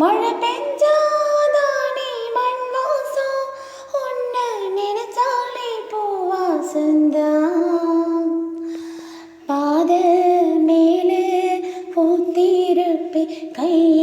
மழை பெஞ்சாதானே மண் வாசம் உன்னை நினைச்சாலே பூவாசந்தான் பாத மேலே பூத்திருப்பே கைய